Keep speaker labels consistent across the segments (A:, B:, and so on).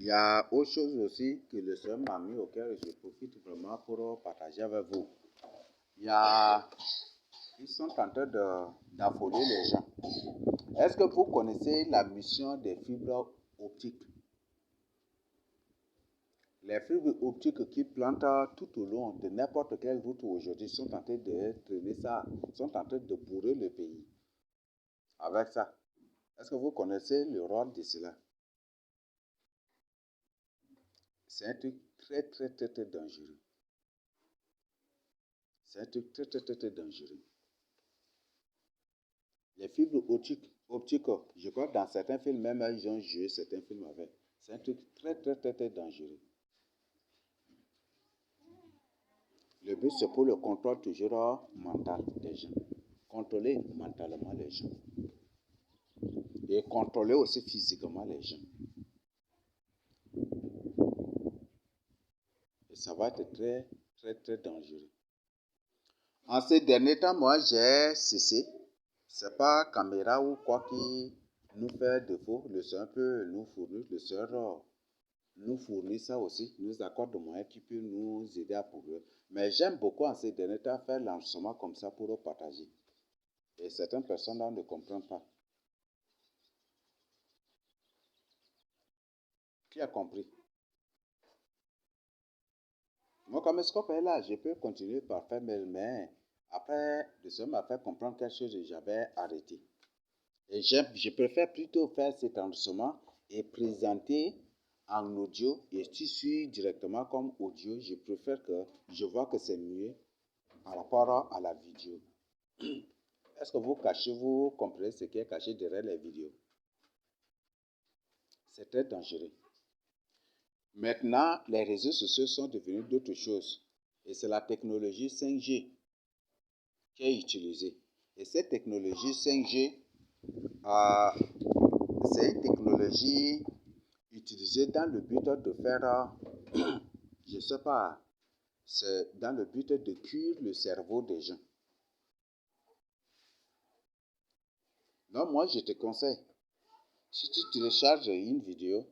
A: Il y a autre chose aussi que le Seigneur m'a mis auquel je profite vraiment pour partager avec vous. Ils sont en train d'affoler les gens. Est-ce que vous connaissez la mission des fibres optiques? Les fibres optiques qui plantent tout au long de n'importe quelle route aujourd'hui sont en train de traîner ça, sont en train de bourrer le pays avec ça. Est-ce que vous connaissez le rôle de cela? C'est un truc très dangereux. C'est un truc très dangereux. Les fibres optiques, je crois que dans certains films, même ils ont joué certains films avec. C'est un truc très dangereux. Le but, c'est pour le contrôle toujours mental des gens. Contrôler mentalement les gens. Et contrôler aussi physiquement les gens. Et ça va être très dangereux. En ces derniers temps, moi, j'ai cessé. C'est pas caméra ou quoi qui nous fait défaut. Le Seigneur peut nous fournir. Le Seigneur nous fournit ça aussi. Nous accorde des moyens qui peuvent nous aider à progresser. Mais j'aime beaucoup en ces derniers temps faire l'enregistrement comme ça pour le partager. Et certaines personnes là ne comprennent pas. Qui a compris? Moi, comme le scope est là, je peux continuer par faire mes mains. Après, le Seigneur m'a fait comprendre quelque chose et j'avais arrêté. Et je préfère plutôt faire cet enregistrement et présenter en audio. Et si je suis directement comme audio, je préfère que je vois que c'est mieux par rapport à la vidéo. Est-ce que vous comprenez ce qui est caché derrière les vidéos? C'est très dangereux. Maintenant, les réseaux sociaux sont devenus d'autres choses. Et c'est la technologie 5G qui est utilisée. Et cette technologie 5G, c'est une technologie utilisée dans le but de faire, je ne sais pas, c'est dans le but de cuire le cerveau des gens. Donc moi, je te conseille, si tu télécharges une vidéo,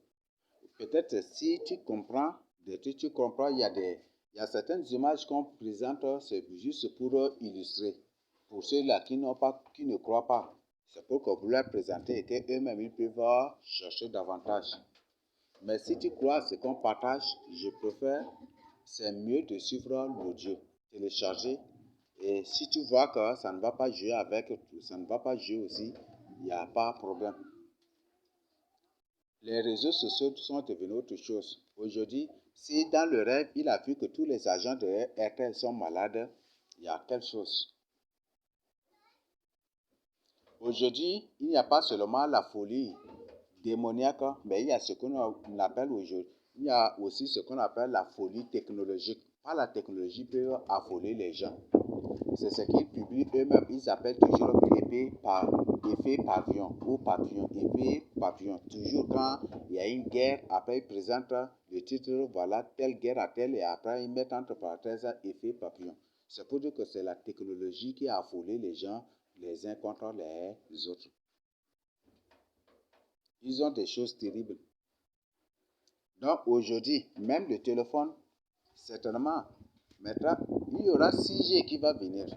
A: peut-être si tu comprends des trucs, tu comprends, il y a certaines images qu'on présente, c'est juste pour illustrer. Pour ceux-là qui ne croient pas, c'est pour que vous leur présentez et qu'eux-mêmes ils peuvent chercher davantage. Mais si tu crois à ce qu'on partage, je préfère, c'est mieux de suivre l'audio, télécharger. Et si tu vois que ça ne va pas jouer avec, ça ne va pas jouer aussi, il n'y a pas de problème. Les réseaux sociaux sont devenus autre chose. Aujourd'hui, si dans le rêve, il a vu que tous les agents de RTL sont malades, il y a quelque chose. Aujourd'hui, il n'y a pas seulement la folie démoniaque, mais il y a ce qu'on appelle aujourd'hui, il y a aussi ce qu'on appelle la folie technologique. Par la technologie peut affoler les gens. C'est ce qu'ils publient eux-mêmes. Ils appellent toujours effet pavillon ou papillon. Effet pavillon. Toujours quand il y a une guerre, après ils présentent le titre, voilà, telle guerre à telle, et après ils mettent entre parenthèses effet papillon. C'est pour dire que c'est la technologie qui a affolé les gens les uns contre les autres. Ils ont des choses terribles. Donc aujourd'hui, même le téléphone, certainement, maintenant, il y aura 6G qui va venir.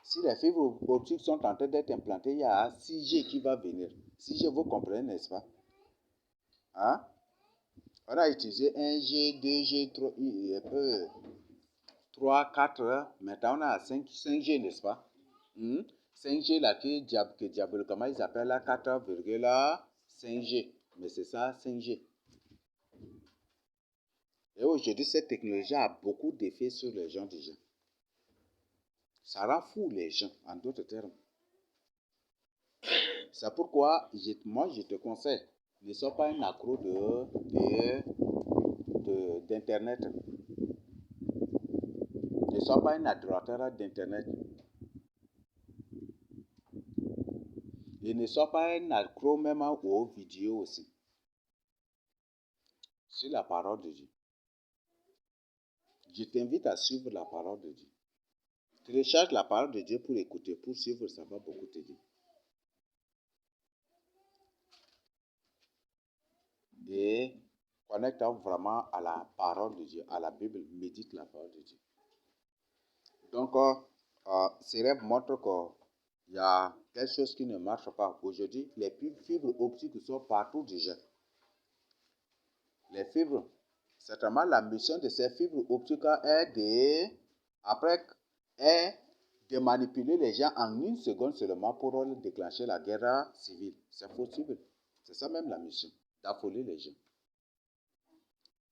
A: Si les fibres optiques sont en train d'être implantées, il y a 6G qui va venir. 6G, vous comprenez, n'est-ce pas? Hein? On a utilisé 1G, 2G, 3, 4, maintenant on a 5G, n'est-ce pas? 5G là, que diaboliquement ils appellent la 4,5G. Mais c'est ça, 5G. Et aujourd'hui, cette technologie a beaucoup d'effets sur les gens déjà. Ça rend fou les gens, en d'autres termes. C'est pourquoi, moi, je te conseille, ne sois pas un accro d'Internet. Ne sois pas un adorateur d'Internet. Et ne sois pas un accro même aux vidéos aussi. C'est la parole de Dieu. Je t'invite à suivre la parole de Dieu. Télécharge la parole de Dieu pour écouter, pour suivre, ça va beaucoup t'aider. Et connecte vraiment à la parole de Dieu, à la Bible, médite la parole de Dieu. Donc, ces rêves montrent qu'il y a quelque chose qui ne marche pas. Aujourd'hui, les fibres optiques sont partout déjà. Les fibres, certainement la mission de ces fibres optiques est de manipuler les gens en une seconde seulement pour déclencher la guerre civile. C'est possible. C'est ça même la mission, d'affoler les gens.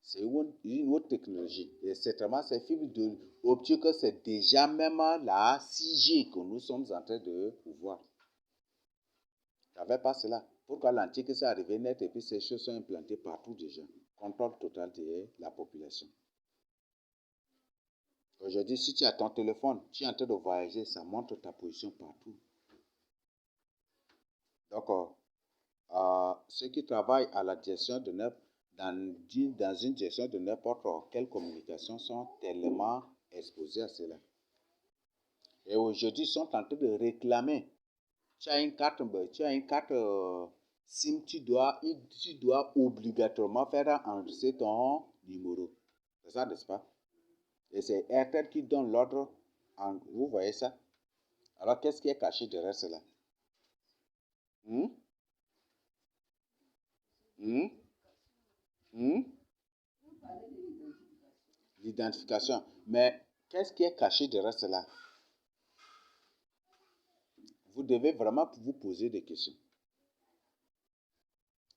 A: C'est une autre technologie. Et certainement, ces fibres optiques, c'est déjà même la 6G que nous sommes en train de voir. Il n'y avait pas cela. Pourquoi l'antique s'est arrivé net et puis ces choses sont implantées partout déjà. Contrôle total de la population. Aujourd'hui, si tu as ton téléphone, tu es en train de voyager, ça montre ta position partout. Donc, ceux qui travaillent à la gestion de dans une gestion de n'importe quelle communication sont tellement exposés à cela. Et aujourd'hui, ils sont en train de réclamer. Tu as une carte SIM, tu dois obligatoirement faire enregistrer ton numéro. C'est ça, n'est-ce pas? Et c'est Airtel qui donne l'ordre. Vous voyez ça? Alors, qu'est-ce qui est caché derrière cela? L'identification. Mais qu'est-ce qui est caché derrière cela? Vous devez vraiment vous poser des questions.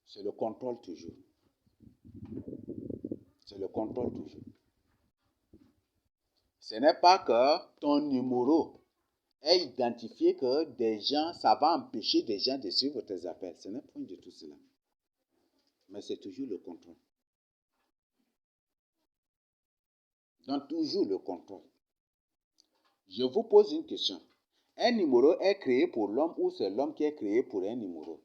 A: C'est le contrôle toujours. C'est le contrôle toujours. Ce n'est pas que ton numéro est identifié que des gens, ça va empêcher des gens de suivre tes appels. Ce n'est pas du tout cela. Mais c'est toujours le contrôle. Donc, toujours le contrôle. Je vous pose une question. Un numéro est créé pour l'homme ou c'est l'homme qui est créé pour un numéro?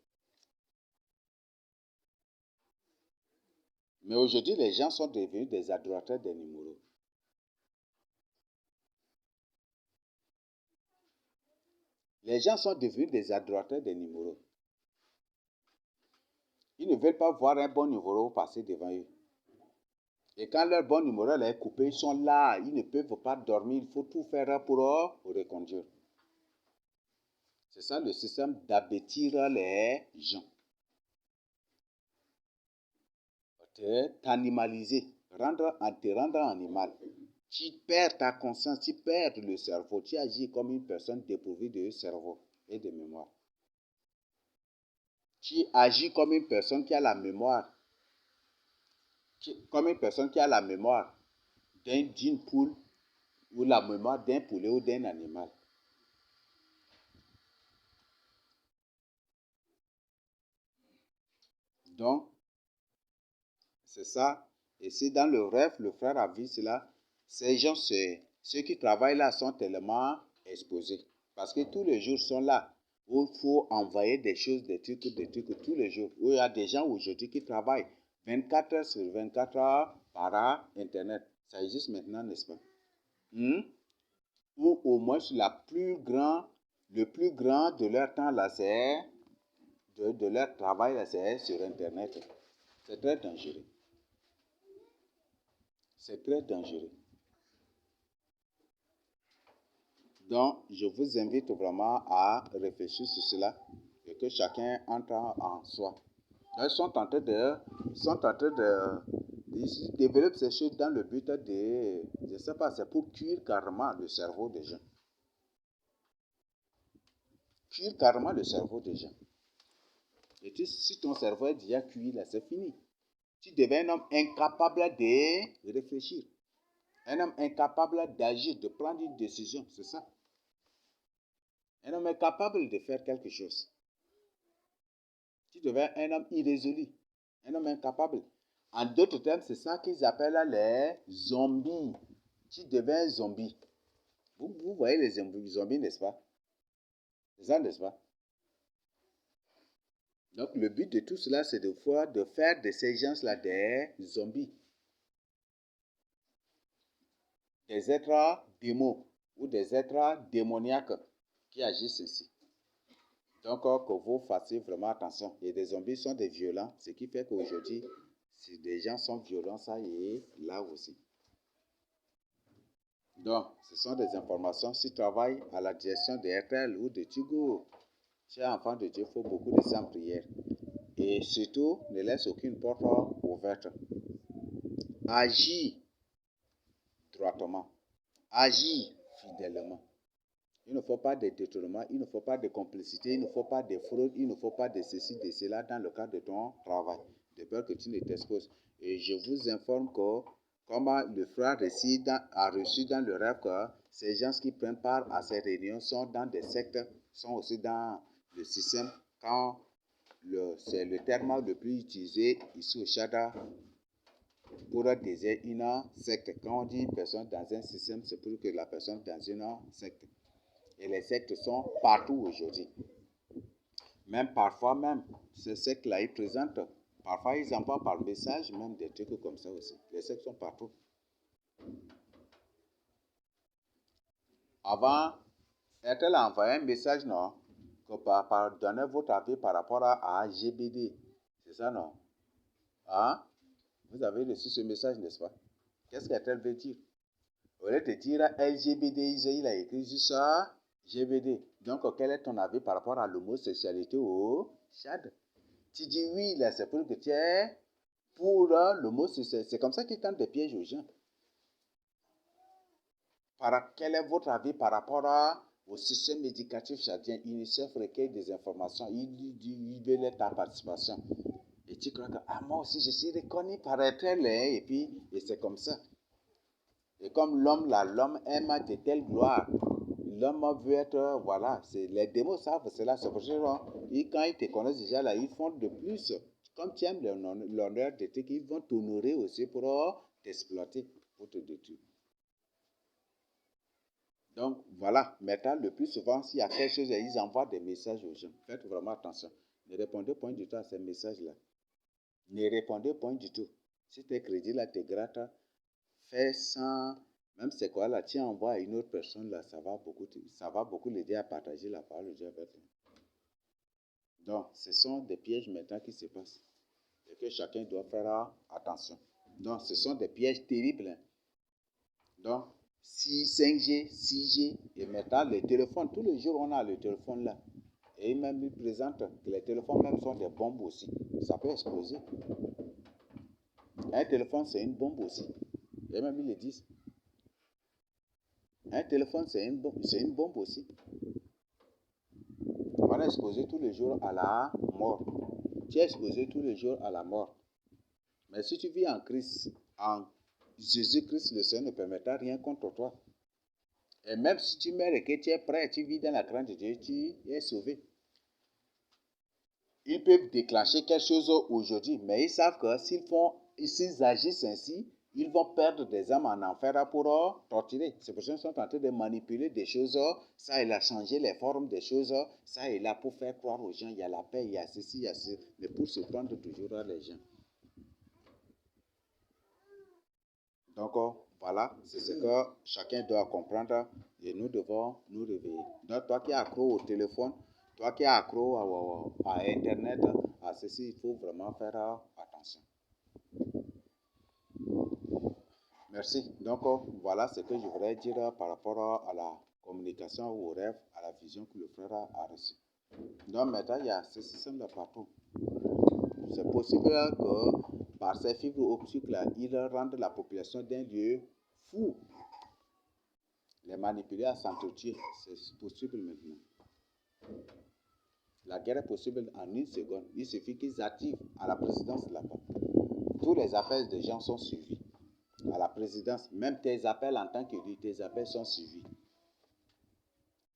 A: Mais aujourd'hui, les gens sont devenus des adorateurs des numéros. Les gens sont devenus des adorateurs des numéros. Ils ne veulent pas voir un bon numéro passer devant eux. Et quand leur bon numéro est coupé, ils sont là, ils ne peuvent pas dormir, il faut tout faire pour reconduire. C'est ça le système d'abêtir les gens. T'animaliser, te rendre animal. Tu perds ta conscience, tu perds le cerveau, tu agis comme une personne dépourvue de cerveau et de mémoire. Tu agis comme une personne qui a la mémoire, d'une poule ou la mémoire d'un poulet ou d'un animal. Donc, c'est ça. Et si dans le rêve, le frère a vu cela, ces gens, ceux qui travaillent là sont tellement exposés. Parce que tous les jours sont là. Où il faut envoyer des choses, des trucs tous les jours. Où il y a des gens aujourd'hui qui travaillent 24 heures sur 24 heures par Internet. Ça existe maintenant, n'est-ce pas? Ou au moins le plus grand de leur temps là, c'est de leur travail là, c'est sur Internet. C'est très dangereux. C'est très dangereux. Donc, je vous invite vraiment à réfléchir sur cela et que chacun entre en soi. Ils sont en train de ils développent ces choses dans le but de, je ne sais pas, c'est pour cuire carrément le cerveau des gens. Cuire carrément le cerveau des gens. Et si ton cerveau est déjà cuit, là, c'est fini. Tu deviens un homme incapable de réfléchir. Un homme incapable d'agir, de prendre une décision, c'est ça. Un homme incapable de faire quelque chose. Tu deviens un homme irrésolu, un homme incapable. En d'autres termes, c'est ça qu'ils appellent les zombies. Tu deviens un zombie. Vous voyez les zombies, n'est-ce pas? C'est ça, n'est-ce pas? Donc, le but de tout cela, c'est de faire de ces gens-là des zombies. Des êtres démons ou des êtres démoniaques qui agissent ici. Donc, que vous fassiez vraiment attention. Et les zombies sont des violents, ce qui fait qu'aujourd'hui, Si des gens sont violents, ça y est, là aussi. Donc, ce sont des informations. Si tu travailles à la direction de RTL ou de Tigo, tu es enfant de Dieu, il faut beaucoup de sang prière. Et surtout, ne laisse aucune porte ouverte. Agis droitement. Agis fidèlement. Il ne faut pas de détournement, il ne faut pas de complicité, il ne faut pas de fraude, il ne faut pas de ceci, de cela dans le cadre de ton travail, de peur que tu ne t'exposes. Et je vous informe que, comment le frère a reçu dans le rêve que ces gens qui prennent part à ces réunions sont dans des sectes, sont aussi dans le système, quand c'est le terme le plus utilisé ici au Chada pour désigner une secte. Quand on dit une personne dans un système, c'est pour que la personne dans une secte. Et les sectes sont partout aujourd'hui. Même parfois, ces sectes-là, ils présentent, parfois ils envoient par message, même des trucs comme ça aussi. Les sectes sont partout. Avant, RTL a envoyé un message, non? Que donnez votre avis par rapport à GBD. C'est ça, non? Hein? Vous avez reçu ce message, n'est-ce pas? Qu'est-ce qu'RTL veut dire? Au lieu de dire LGBT, il a écrit juste ça. GBD. Donc, quel est ton avis par rapport à l'homosexualité au Tchad? Tu dis oui, là, c'est pour que tu es pour l'homosexualité. C'est comme ça qu'ils tentent des pièges aux gens. Quel est votre avis par rapport au système éducatif tchadien? UNICEF recueille des informations. Il veut ta participation. Et tu crois que, moi aussi, je suis reconnu par RTL, et puis, c'est comme ça. Et comme l'homme aime de telle gloire. L'homme veut être, voilà, les démons savent cela, c'est pour ça que quand ils te connaissent déjà là, ils font de plus. Comme tu aimes l'honneur de tes, ils vont t'honorer aussi pour t'exploiter, pour te détruire. Donc voilà, maintenant le plus souvent, s'il y a quelque chose, ils envoient des messages aux gens. Faites vraiment attention. Ne répondez point du tout à ces messages-là. Ne répondez point du tout. Si tes crédits là te grattent, fais sans... Même c'est quoi là, tu envoies à une autre personne là, ça va beaucoup l'aider à partager la parole de Dieu avec lui. Donc, ce sont des pièges maintenant qui se passent et que chacun doit faire attention. Donc, ce sont des pièges terribles. Hein. Donc, 5G, 6G, et maintenant les téléphones, tous les jours on a le téléphone là. Et même ils présentent que les téléphones même sont des bombes aussi. Ça peut exploser. Un téléphone c'est une bombe aussi. Et même ils le disent. Un téléphone, c'est une bombe aussi. On est exposé tous les jours à la mort. Tu es exposé tous les jours à la mort. Mais si tu vis en Christ, en Jésus-Christ, le Seigneur ne permettra rien contre toi. Et même si tu meurs et que tu es prêt, tu vis dans la crainte de Dieu, tu es sauvé. Ils peuvent déclencher quelque chose aujourd'hui, mais ils savent que s'ils agissent ainsi, ils vont perdre des âmes en enfer pour torturer. C'est pour ça qu'ils sont en train de manipuler des choses. Ça, il a changé les formes des choses. Ça, il a pour faire croire aux gens, il y a la paix, il y a ceci, il y a ceci. Mais pour se prendre toujours les gens. Donc, voilà, c'est ce que chacun doit comprendre. Et nous devons nous réveiller. Donc, toi qui es accro au téléphone, toi qui es accro à Internet, à ceci, il faut vraiment faire attention. Merci. Donc, voilà ce que je voudrais dire par rapport à la communication, au rêve, à la vision que le frère a reçue. Donc, maintenant, il y a ce système-là partout. C'est possible que par ces fibres optiques-là, ils rendent la population d'un lieu fou. Les manipuler à s'entretuer, c'est possible maintenant. La guerre est possible en une seconde. Il suffit qu'ils activent à la présidence là-bas. Tous les appels des gens sont suivis. À la présidence, même tes appels en tant qu'élu, tes appels sont suivis.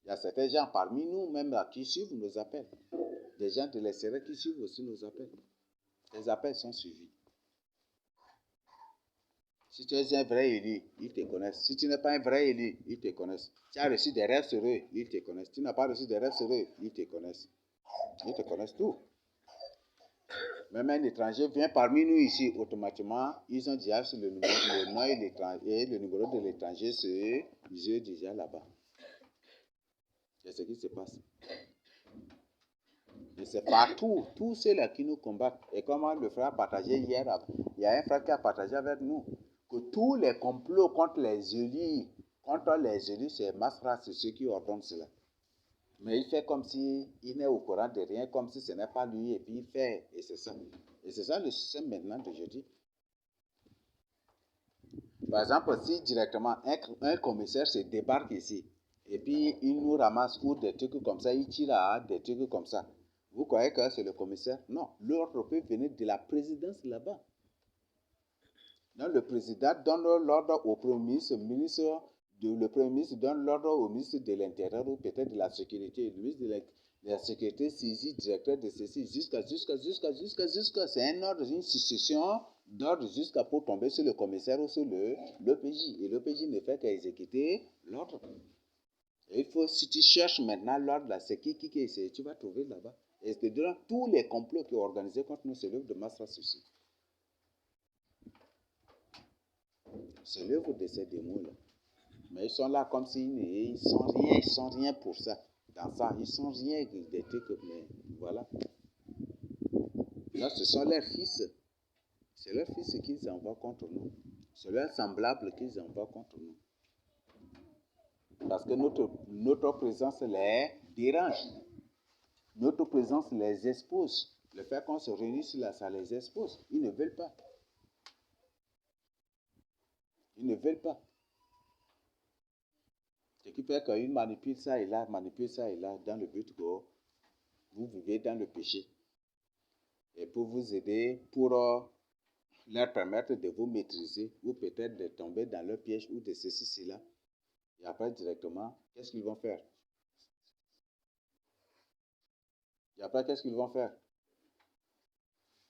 A: Il y a certains gens parmi nous, même là, qui suivent nos appels. Des gens de l'extérieur qui suivent aussi nos appels. Les appels sont suivis. Si tu es un vrai élu, ils te connaissent. Si tu n'es pas un vrai élu, ils te connaissent. Tu as reçu des rêves sur eux, ils te connaissent. Tu n'as pas reçu des rêves sur eux, ils te connaissent. Ils te connaissent tout. Même un étranger vient parmi nous ici, automatiquement, ils ont déjà sur le nom et le numéro de l'étranger, c'est eux déjà là-bas. C'est ce qui se passe. Et c'est partout, tous ceux-là qui nous combattent. Et comme le frère a partagé hier, il y a un frère qui a partagé avec nous que tous les complots contre les élus, c'est Masra, c'est ceux qui ordonnent cela. Mais il fait comme s'il n'est au courant de rien, comme si ce n'est pas lui, et puis il fait, et c'est ça. Et c'est ça le système maintenant d'aujourd'hui. Par exemple, si directement un commissaire se débarque ici, et puis il nous ramasse ou des trucs comme ça, il tire à des trucs comme ça, vous croyez que c'est le commissaire? Non, l'ordre peut venir de la présidence là-bas. Donc le président donne l'ordre au premier ministre, le premier ministre donne l'ordre au ministre de l'Intérieur ou peut-être de la Sécurité. Le ministre de la Sécurité saisit directeur de ceci jusqu'à. C'est un ordre, une succession d'ordre jusqu'à pour tomber sur le commissaire ou sur l'OPJ. Et l'OPJ ne fait qu'exécuter l'ordre. Et il faut, si tu cherches maintenant l'ordre, là, c'est qui essaie, tu vas trouver là-bas. Et c'est durant tous les complots qui sont organisés contre nous, c'est l'œuvre de Masra Souci. C'est l'œuvre de ces démons-là. Mais ils sont là comme s'ils sont rien pour ça. Dans ça, ils sont rien des trucs, mais voilà. Là, ce sont leurs fils. C'est leurs fils qu'ils envoient contre nous. C'est leurs semblables qu'ils envoient contre nous. Parce que notre présence les dérange. Notre présence les expose. Le fait qu'on se réunisse là, ça les expose. Ils ne veulent pas. Ils ne veulent pas. Ce qui fait qu'ils manipulent ça et là, dans le but que vous vivez dans le péché. Et pour vous aider, pour leur permettre de vous maîtriser, ou peut-être de tomber dans leur piège, ou de ceci, cela. Et après, directement, qu'est-ce qu'ils vont faire? Et après, qu'est-ce qu'ils vont faire?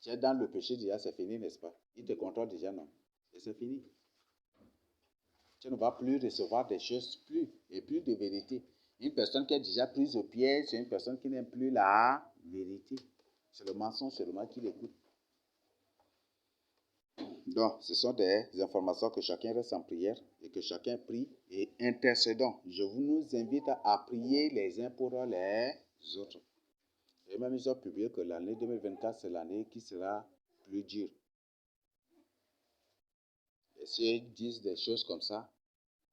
A: Tu es dans le péché déjà, c'est fini, n'est-ce pas? Ils te contrôlent déjà, non? Et c'est fini. Tu ne vas plus recevoir des choses, plus de vérité. Une personne qui est déjà prise au piège, c'est une personne qui n'aime plus la vérité. C'est le mensonge seulement qu'il écoute. Donc, ce sont des informations que chacun reste en prière et que chacun prie et intercédons. Je vous invite à prier les uns pour les autres. Et même ils ont publié que l'année 2024, c'est l'année qui sera plus dure. Et s'ils disent des choses comme ça,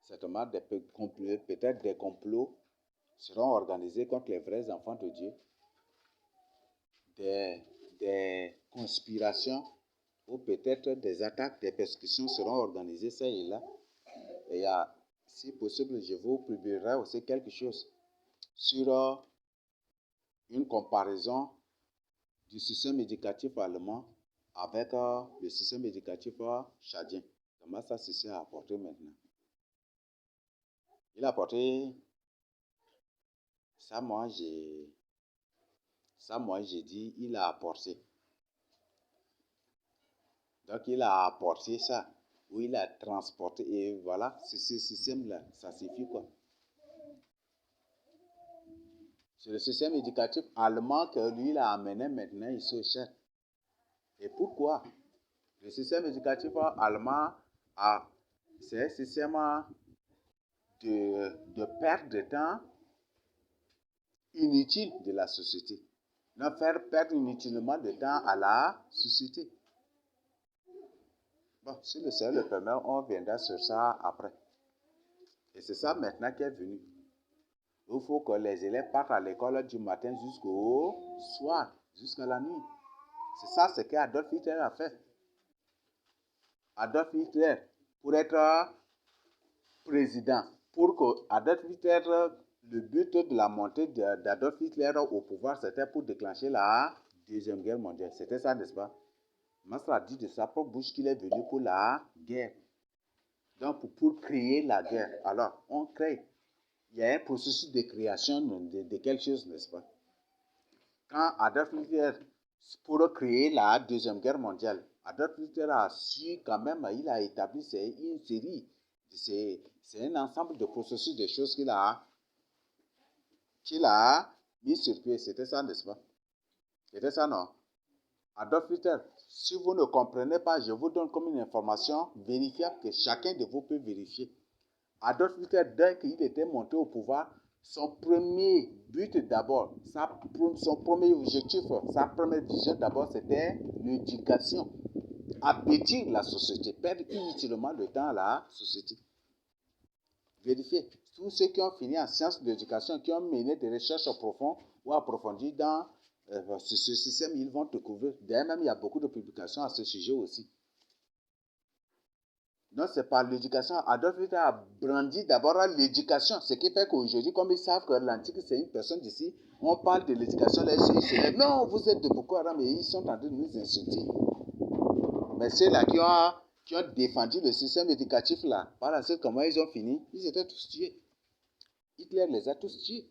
A: certainement peut-être des complots seront organisés contre les vrais enfants de Dieu. Des conspirations ou peut-être des attaques, des persécutions seront organisées ça et là. Et si possible, je vous publierai aussi quelque chose sur une comparaison du système éducatif allemand avec le système éducatif tchadien. Comment ça se a apporté maintenant? Il a apporté ça, moi j'ai dit, il a apporté. Donc il a apporté ça, ou il a transporté, et voilà, c'est ce système-là, ça suffit quoi. C'est le système éducatif allemand que lui, il a amené maintenant ici au Tchad. Et pourquoi? Le système éducatif allemand, c'est un système de perte de temps inutile de la société. Ne faire perdre inutilement de temps à la société. Bon, si le Seigneur le permet, on viendra sur ça après. Et c'est ça maintenant qui est venu. Il faut que les élèves partent à l'école du matin jusqu'au soir, jusqu'à la nuit. C'est ça ce qu'Adolf Hitler a fait. Adolf Hitler, pour être président, pour que Adolf Hitler, le but de la montée d'Adolf Hitler au pouvoir, c'était pour déclencher la Deuxième Guerre mondiale. C'était ça, n'est-ce pas? Masra a dit de sa propre bouche qu'il est venu pour la guerre. Donc, pour créer la guerre. Alors, on crée. Il y a un processus de création de quelque chose, n'est-ce pas? Quand Adolf Hitler, pour créer la Deuxième Guerre mondiale, Adolf Hitler a su quand même, il a établi une série, c'est un ensemble de processus de choses qu'il a mis sur pied. C'était ça, n'est-ce pas? C'était ça, non? Adolf Hitler, si vous ne comprenez pas, je vous donne comme une information vérifiable que chacun de vous peut vérifier. Adolf Hitler, dès qu'il était monté au pouvoir, son premier but d'abord, son premier objectif, sa première vision d'abord, c'était l'éducation. Abêtir la société, perdre inutilement le temps à la société. Vérifiez, tous ceux qui ont fini en sciences de l'éducation, qui ont mené des recherches profondes ou approfondies dans ce système, ils vont découvrir. D'ailleurs, même il y a beaucoup de publications à ce sujet aussi. Donc, c'est par l'éducation. Adolf Hitler a brandi d'abord l'éducation. Ce qui fait qu'aujourd'hui, comme ils savent que l'Antique, c'est une personne d'ici, on parle de l'éducation, là, ils se lèvent. Non, vous êtes de Boko Haram et ils sont en train de nous insulter. Mais ceux-là qui ont défendu le système éducatif, là, par la suite, comment ils ont fini? Ils étaient tous tués. Hitler les a tous tués.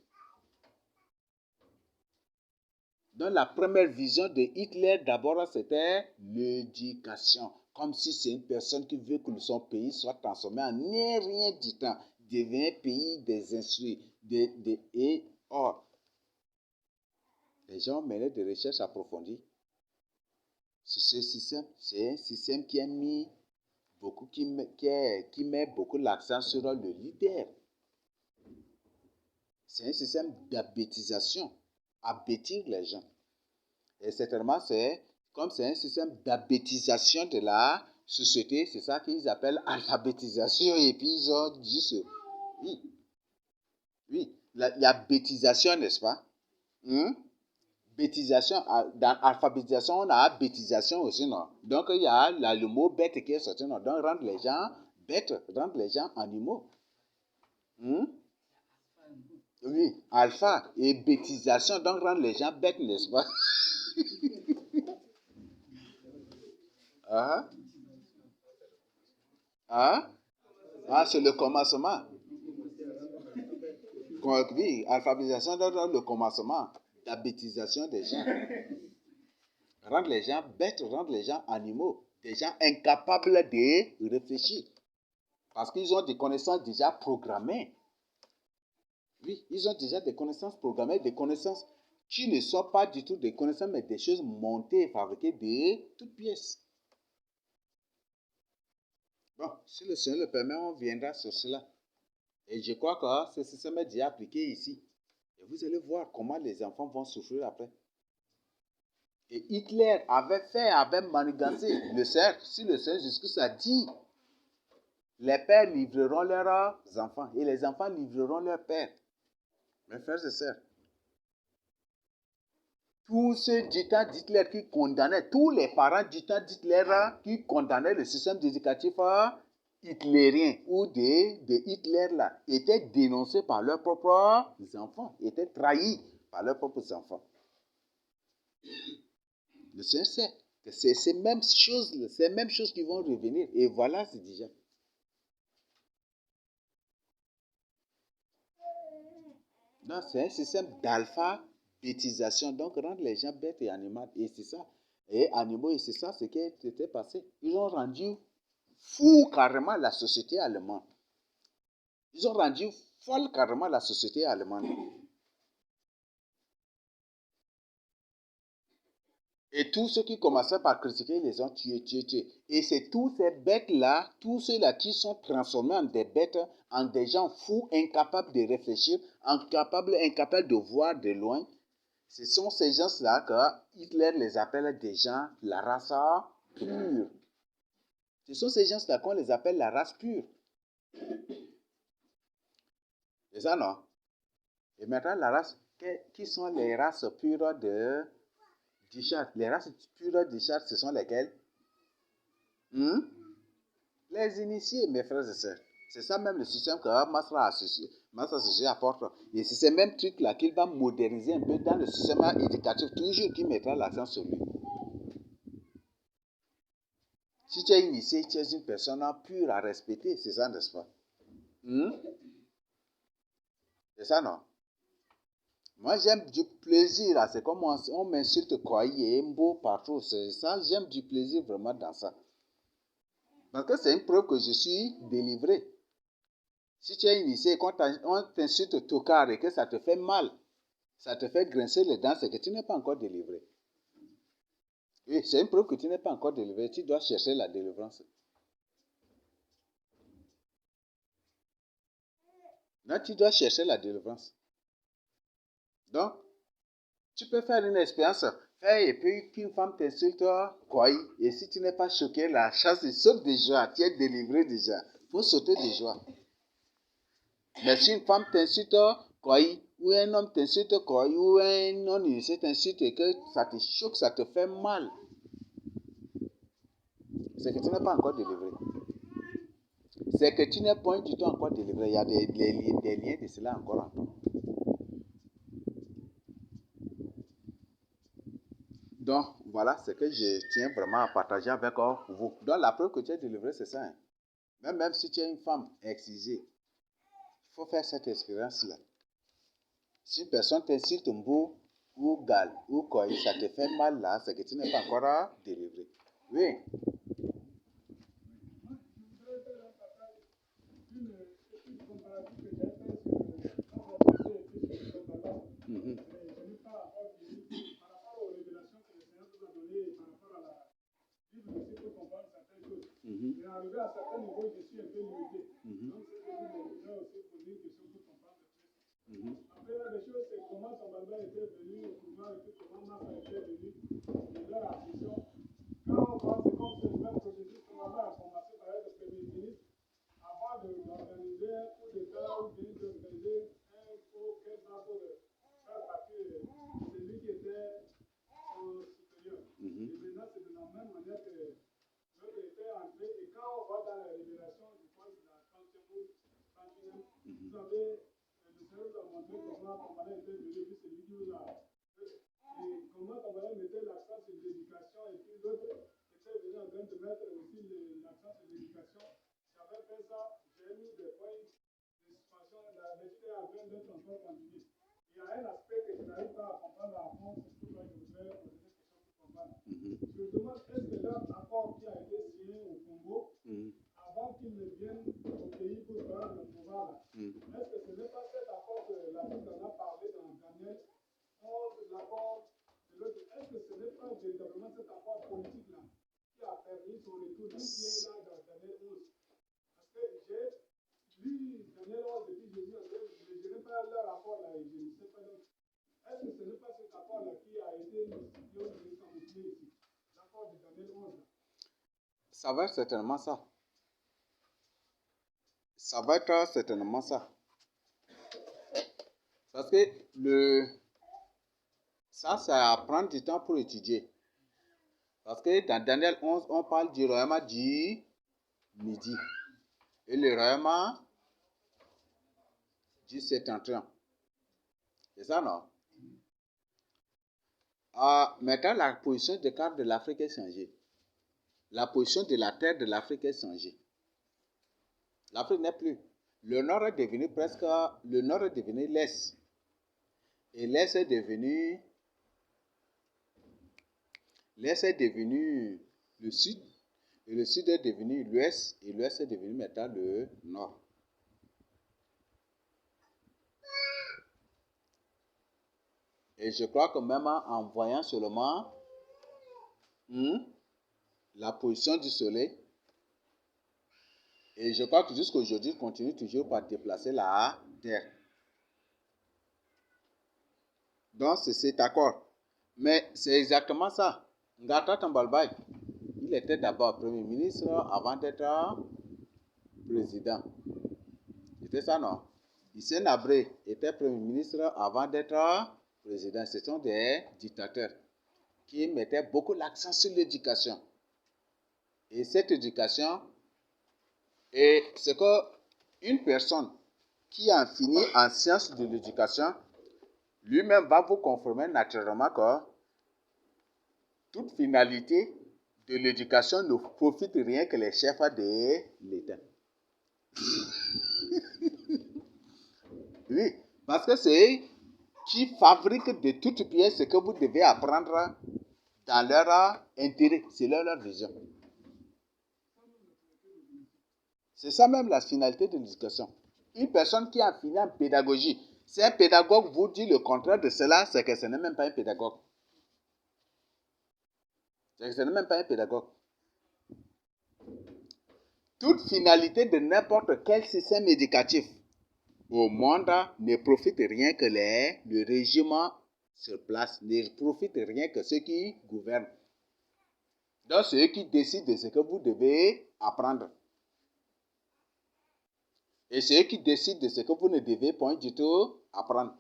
A: Donc, la première vision de Hitler, d'abord, c'était l'éducation. Comme si c'est une personne qui veut que son pays soit transformé en rien du temps, devient un pays des instruits. Et or, les gens menaient des recherches approfondies sur ce système. C'est un système qui a mis beaucoup, qui met beaucoup l'accent sur le leader. C'est un système d'abêtisation, abêtir les gens. Et certainement, comme c'est un système d'abêtisation de la société, c'est ça qu'ils appellent alphabétisation. Et puis ils ont dit oui, l'abêtisation, n'est-ce pas? Bêtisation, dans alphabétisation, on a bêtisation aussi, non? Donc il y a le mot bête qui est sorti, non? Donc rendre les gens bêtes, rendre les gens animaux. Oui, alpha et bêtisation, donc rendre les gens bêtes, n'est-ce pas? Ah, ah, ah, c'est le commencement. Oui, alphabétisation dans le commencement, la bêtisation des gens. Rendre les gens bêtes, rendre les gens animaux, des gens incapables de réfléchir. Parce qu'ils ont des connaissances déjà programmées. Oui, ils ont déjà des connaissances programmées, des connaissances qui ne sont pas du tout des connaissances, mais des choses montées et fabriquées de toutes pièces. Bon, si le Seigneur le permet, on viendra sur cela. Et je crois que ce système est déjà appliqué ici. Et vous allez voir comment les enfants vont souffrir après. Et Hitler avait manigancé le cercle. Si le Seigneur Jésus a dit, les pères livreront leurs enfants et les enfants livreront leurs pères. Mes frères et sœurs, tous ceux du temps d'Hitler qui condamnaient, tous les parents du temps d'Hitler qui condamnaient le système éducatif hitlérien ou de Hitler là, étaient dénoncés par leurs propres enfants, étaient trahis par leurs propres enfants. Le Seigneur sait que c'est ces mêmes choses qui vont revenir. Et voilà, c'est déjà. Donc, c'est un système d'alphabétisation. Donc, rendre les gens bêtes et animaux. Et c'est ça. Et animaux, et c'est ça ce qui était passé. Ils ont rendu fou carrément la société allemande. Ils ont rendu folle carrément la société allemande. Et tous ceux qui commençaient par critiquer, ils les ont tués. Et c'est tous ces bêtes-là, tous ceux-là qui sont transformés en des bêtes, en des gens fous, incapables de réfléchir, incapables de voir de loin. Ce sont ces gens-là que Hitler les appelle des gens, la race pure. Ce sont ces gens-là qu'on les appelle la race pure. C'est ça, non? Et maintenant, la race, qui sont les races pures du chat? Les races pures du chat, ce sont lesquelles? Les initiés, mes frères et sœurs. C'est ça même le système que Masra Associé apporte. Et c'est ces mêmes trucs-là qu'il va moderniser un peu dans le système éducatif, toujours qui mettra l'accent sur lui. Si tu es initié, tu es une personne pure à respecter, c'est ça, n'est-ce pas? C'est ça, non? Moi, j'aime du plaisir. C'est comme on m'insulte quoi, il y a un beau partout. C'est ça, j'aime du plaisir vraiment dans ça. Parce que c'est une preuve que je suis délivré. Si tu es initié et qu'on t'insulte tocard et que ça te fait mal, ça te fait grincer les dents, c'est que tu n'es pas encore délivré. Oui, c'est une preuve que tu n'es pas encore délivré. Tu dois chercher la délivrance. Non, tu dois chercher la délivrance. Donc, tu peux faire une expérience, faire et puis qu'une femme t'insulte, quoi, et si tu n'es pas choqué, la chasse saute de joie, tu es délivré déjà. Il faut sauter de joie. Mais si une femme t'insulte, quoi, ou un homme t'insulte, quoi, ou un non-initié t'insulte et que ça te choque, ça te fait mal, c'est que tu n'es pas encore délivré. C'est que tu n'es pas du tout encore délivré. Il y a des liens de cela encore en toi. Donc, voilà ce que je tiens vraiment à partager avec vous. Donc, la preuve que tu es délivré, c'est ça. Hein. Même si tu es une femme excisée, il faut faire cette expérience-là. Si une personne t'insulte un beau, ou gale, ou quoi, ça te fait mal là, c'est que tu n'es pas encore délivré. Oui. Mm-hmm. Mm-hmm. Mais arrivé à certains niveaux, je suis un peu limité. Donc, c'est que je dois aussi poser une question pour comprendre le plus. Après, la chose, c'est comment son Baba était venu au pouvoir et puis comment Massa était venu de leur ambition. Quand on voit, c'est comme ce même processus que Baba a commencé par être le Premier ministre avant d'organiser un coup d'État ou bien d'organiser un coup d'État pour faire partie de celui qui était au supérieur. Et maintenant, c'est de la même manière que l'autre était entré. Et quand on voit dans la révélation, je pense, de la 30e, vous savez, le Seigneur nous a montré comment Kamala était venu, puis c'est lui qui nous a. Et comment Kamala mettait l'accent sur l'éducation, et puis l'autre était venu en train de mettre aussi l'accent sur l'éducation. J'avais fait ça, j'ai mis des points de suspension, l'étude est en train d'être encore continuée. Il y a un aspect que je n'arrive pas à comprendre à fond, c'est pourquoi je voudrais poser cette question pour comprendre. Je me demande, est-ce que leur accord qui a été signé au Congo, avant qu'ils ne viennent au pays pour prendre le pouvoir, est-ce que ce n'est pas cet accord que la Bible en a parlé dans Daniel 11, l'accord de l'autre? Est-ce que ce n'est pas véritablement cet accord politique-là qui a permis son retour, qui est là dans Daniel 11? Parce que j'ai lu Daniel 11 depuis Jésus, mais je n'ai pas leur accord là, et je ne sais pas. Est-ce que ce n'est pas cet accord-là qui a été ici? L'accord de Daniel 11. Ça va être certainement ça. Ça va être certainement ça. Parce que ça prend du temps pour étudier. Parce que dans Daniel 11, on parle du royaume du midi. Et le royaume du septentrion. C'est ça, non? Maintenant, la position de carte de l'Afrique est changée. La position de la terre de l'Afrique est changée. L'Afrique n'est plus. Le nord est devenu l'est. Et l'est est devenu le sud. Et le sud est devenu l'ouest. Et l'ouest est devenu maintenant le nord. Et je crois que même en voyant seulement la position du soleil, et je crois que jusqu'à aujourd'hui, il continue toujours par déplacer la terre. Donc, c'est cet accord. Mais c'est exactement ça. Ngata Tambalbay, il était d'abord Premier ministre avant d'être président. C'était ça, non? Hissène Habré était Premier ministre avant d'être président. Ce sont des dictateurs qui mettaient beaucoup l'accent sur l'éducation. Et cette éducation, c'est qu'une personne qui a fini en sciences de l'éducation, lui-même va vous confirmer naturellement que toute finalité de l'éducation ne profite rien que les chefs de l'État. Oui, parce que c'est qui fabrique de toutes pièces ce que vous devez apprendre dans leur intérêt, c'est leur vision. C'est ça même la finalité de l'éducation. Une personne qui a fini en pédagogie, si un pédagogue vous dit le contraire de cela, c'est que ce n'est même pas un pédagogue. C'est que ce n'est même pas un pédagogue. Toute finalité de n'importe quel système éducatif au monde ne profitent rien que le régime sur place, ne profitent rien que ceux qui gouvernent. Donc, c'est eux qui décident de ce que vous devez apprendre. Et c'est eux qui décident de ce que vous ne devez point du tout apprendre.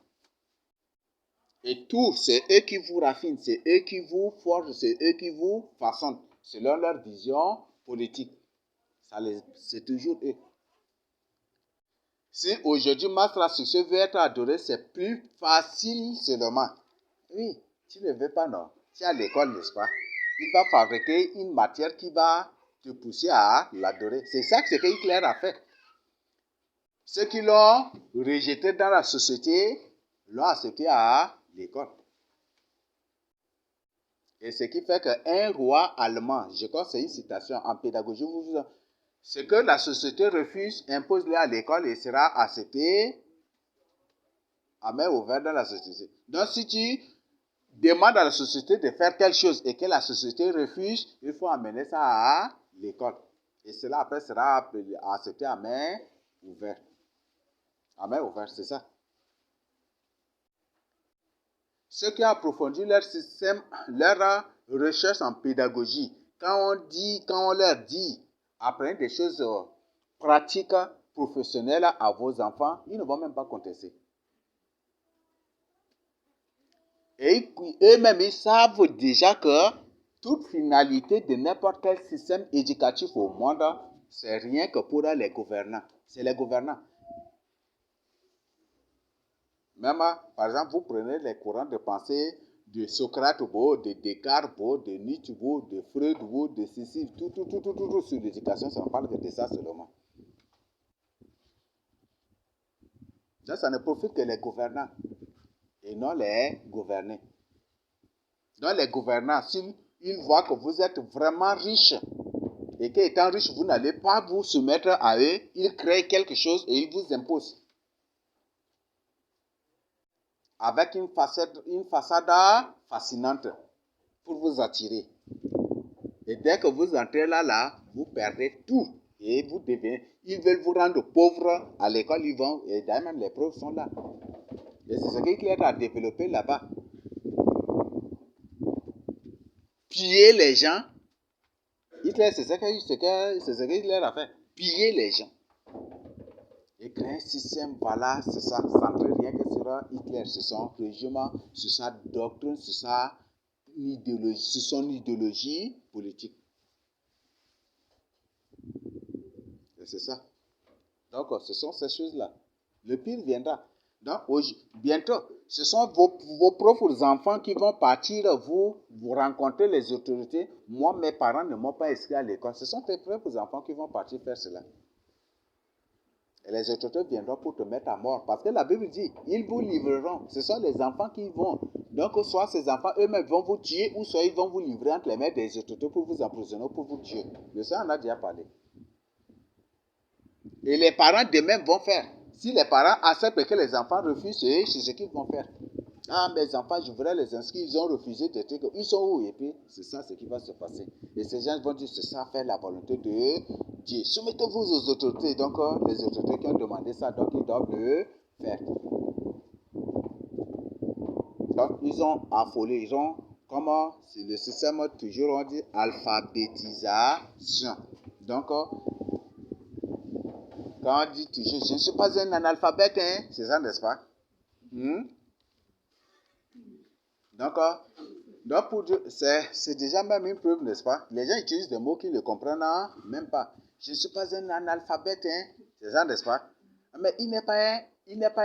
A: Et tout, c'est eux qui vous raffinent, c'est eux qui vous forgent, c'est eux qui vous façonnent, selon leur vision politique. C'est toujours eux. Si aujourd'hui Master Succès veut être adoré, c'est plus facile seulement. Oui, tu ne veux pas, non. Tu es à l'école, n'est-ce pas? Il va fabriquer une matière qui va te pousser à l'adorer. C'est ça que Hitler a fait. Ceux qui l'ont rejeté dans la société l'ont accepté à l'école. Et ce qui fait qu'un roi allemand, je crois que c'est une citation en pédagogie, ce que la société refuse, impose-le à l'école et sera accepté à main ouverte dans la société. Donc si tu demandes à la société de faire quelque chose et que la société refuse, il faut amener ça à l'école. Et cela après sera accepté à main ouverte. À main ouverte, c'est ça. Ceux qui ont approfondi leur système, leur recherche en pédagogie, quand on leur dit, apprenez des choses pratiques, professionnelles à vos enfants, ils ne vont même pas contester. Et eux-mêmes, ils savent déjà que toute finalité de n'importe quel système éducatif au monde, c'est rien que pour les gouvernants. C'est les gouvernants. Même, par exemple, vous prenez les courants de pensée de Socrate, de Descartes, de Nietzsche, de Freud, de Cécile, tout sur l'éducation, ça ne parle que de ça seulement. Donc, ça ne profite que les gouvernants et non les gouvernés. Donc, les gouvernants, s'ils voient que vous êtes vraiment riche et qu'étant riche, vous n'allez pas vous soumettre à eux, ils créent quelque chose et ils vous imposent. Avec une façade fascinante pour vous attirer. Et dès que vous entrez là, vous perdez tout. Et ils veulent vous rendre pauvre à l'école, et d'ailleurs même les preuves sont là. Et c'est ce qu'Hitler a développé là-bas. Piller les gens. Hitler, c'est ce que Hitler a fait. Piller les gens. Et créer un système, voilà, c'est ça, centré rien que sur Hitler, sur son régime, sur sa doctrine, sur son idéologie politique. Et c'est ça. Donc, ce sont ces choses-là. Le pire viendra. Donc, bientôt, ce sont vos propres enfants qui vont partir, vous rencontrer les autorités. Moi, mes parents ne m'ont pas inscrit à l'école. Ce sont tes propres enfants qui vont partir faire cela. Et les autorités viendront pour te mettre à mort. Parce que la Bible dit, ils vous livreront. Ce sont les enfants qui vont. Donc, soit ces enfants eux-mêmes vont vous tuer, ou soit ils vont vous livrer entre les mains des autorités pour vous emprisonner, pour vous tuer. Le Seigneur en a déjà parlé. Et les parents d'eux-mêmes vont faire. Si les parents acceptent que les enfants refusent, c'est ce qu'ils vont faire. Ah, mes enfants, je voudrais les inscrire, ils ont refusé de trucs. Ils sont où? Et puis, c'est ça ce qui va se passer. Et ces gens vont dire, c'est ça, faire la volonté de Dieu. Soumettez-vous aux autorités. Donc, les autorités qui ont demandé ça, donc ils doivent le faire. Donc, ils ont affolé, ils ont, comment, c'est le système, toujours on dit, alphabétisation. Donc, quand on dit toujours, je ne suis pas un analphabète, hein, c'est ça, n'est-ce pas? Donc pour Dieu, c'est déjà même une preuve, n'est-ce pas? Les gens utilisent des mots qu'ils ne comprennent même pas. Je ne suis pas un analphabète, hein, c'est ça, n'est-ce pas? Mais il n'est pas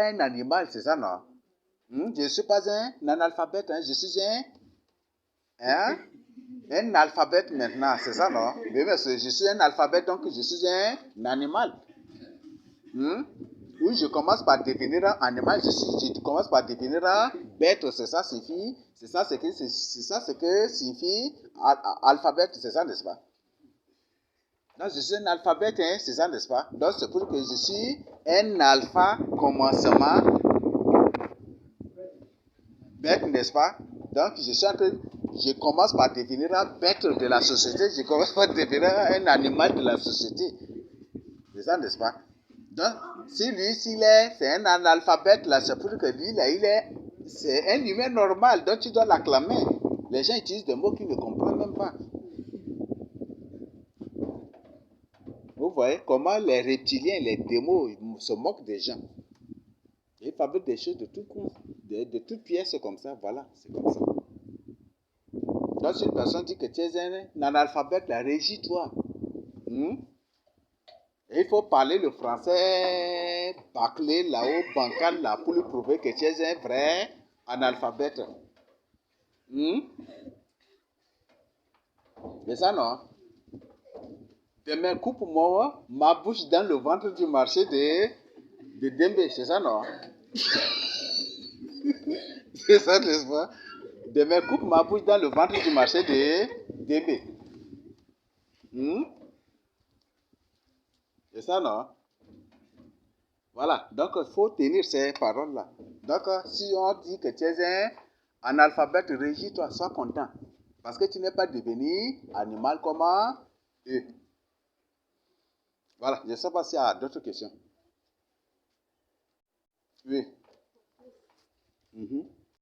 A: un animal, c'est ça, non? Je ne suis pas un analphabète, hein, je suis un alphabète maintenant, c'est ça, non? Mais je suis un alphabète, donc je suis un animal. Oui, je commence par devenir un animal, je commence par devenir un bête, c'est ça ce que signifie alphabète, c'est ça, n'est-ce pas? Donc, je suis un alphabète, hein, c'est ça, n'est-ce pas? Donc, c'est pour que je suis un alpha commencement, bête, n'est-ce pas? Donc, je commence par devenir un bête de la société, je commence par devenir un animal de la société. C'est ça, n'est-ce pas? Donc, si lui, c'est un analphabète, là, c'est pour que lui, là, c'est un humain normal, donc tu dois l'acclamer. Les gens utilisent des mots qu'ils ne comprennent même pas. Vous voyez comment les reptiliens, les démons, ils se moquent des gens. Ils fabriquent des choses de tout coup, de toutes pièces comme ça, voilà, c'est comme ça. Donc, si une personne dit que tu es un analphabète, là, régis-toi. Et il faut parler le français bâclé là-haut, bancal là, pour lui prouver que tu es un vrai analphabète. Mais ça, non. Demain, coupe-moi ma bouche dans le ventre du marché de Dembe. C'est ça, non? C'est ça, n'est-ce pas? Demain, coupe ma bouche dans le ventre du marché de Dembe. C'est ça, non? Voilà. Donc, il faut tenir ces paroles-là. Donc, si on dit que tu es un analphabète, régis-toi, sois content. Parce que tu n'es pas devenu animal comme eux. Voilà. Je ne sais pas s'il y a d'autres questions. Oui.